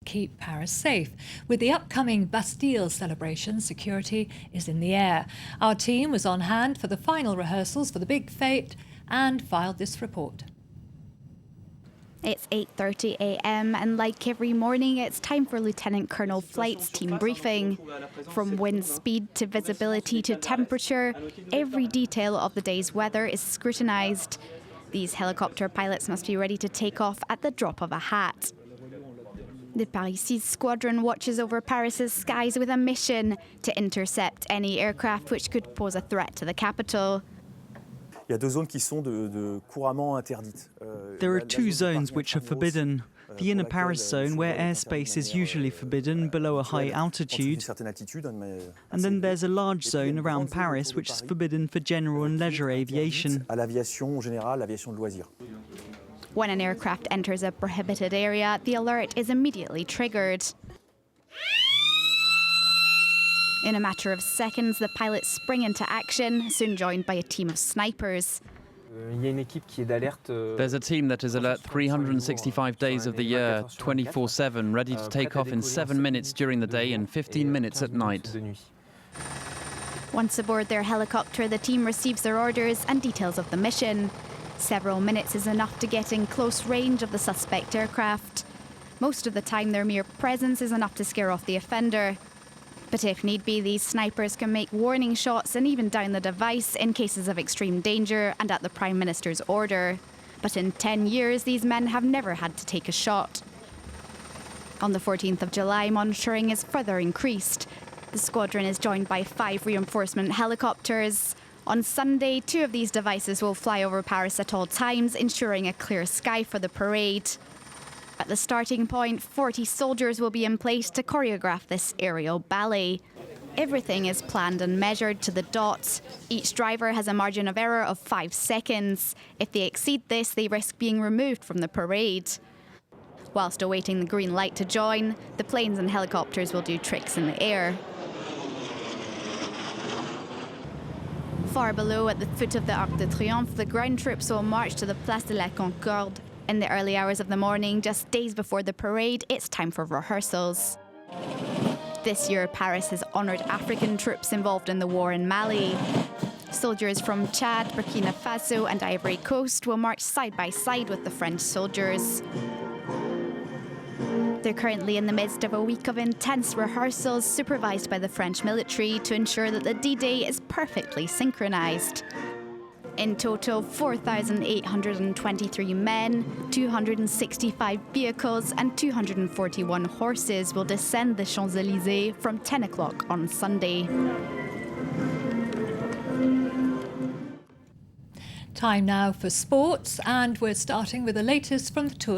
keep Paris safe. With the upcoming Bastille celebration, security is in the air. Our team was on hand for the final rehearsals for the big fete and filed this report. It's 8:30 a.m. and like every morning, it's time for Lieutenant Colonel Flight's team briefing. From wind speed to visibility to temperature, every detail of the day's weather is scrutinised. These helicopter pilots must be ready to take off at the drop of a hat. The Paris 6 squadron watches over Paris's skies with a mission to intercept any aircraft which could pose a threat to the capital. There are two zones which are forbidden. The inner Paris zone, where airspace is usually forbidden below a high altitude, and then there's a large zone around Paris which is forbidden for general and leisure aviation. When an aircraft enters a prohibited area, the alert is immediately triggered. In a matter of seconds, the pilots spring into action, soon joined by a team of snipers. There's a team that is alert 365 days of the year, 24/7, ready to take off in 7 minutes during the day and 15 minutes at night. Once aboard their helicopter, the team receives their orders and details of the mission. Several minutes is enough to get in close range of the suspect aircraft. Most of the time, their mere presence is enough to scare off the offender. But if need be, these snipers can make warning shots and even down the device in cases of extreme danger and at the Prime Minister's order. But in 10 years, these men have never had to take a shot. On the 14th of July, monitoring is further increased. The squadron is joined by 5 reinforcement helicopters. On Sunday, 2 of these devices will fly over Paris at all times, ensuring a clear sky for the parade. At the starting point, 40 soldiers will be in place to choreograph this aerial ballet. Everything is planned and measured to the dot. Each driver has a margin of error of 5 seconds. If they exceed this, they risk being removed from the parade. Whilst awaiting the green light to join, the planes and helicopters will do tricks in the air. Far below, at the foot of the Arc de Triomphe, the ground troops will march to the Place de la Concorde. In the early hours of the morning, just days before the parade, it's time for rehearsals. This year, Paris has honoured African troops involved in the war in Mali. Soldiers from Chad, Burkina Faso and Ivory Coast will march side by side with the French soldiers. They're currently in the midst of a week of intense rehearsals supervised by the French military to ensure that the D-Day is perfectly synchronised. In total, 4,823 men, 265 vehicles and 241 horses will descend the Champs-Élysées from 10 o'clock on Sunday. Time now for sports, and we're starting with the latest from the Tour.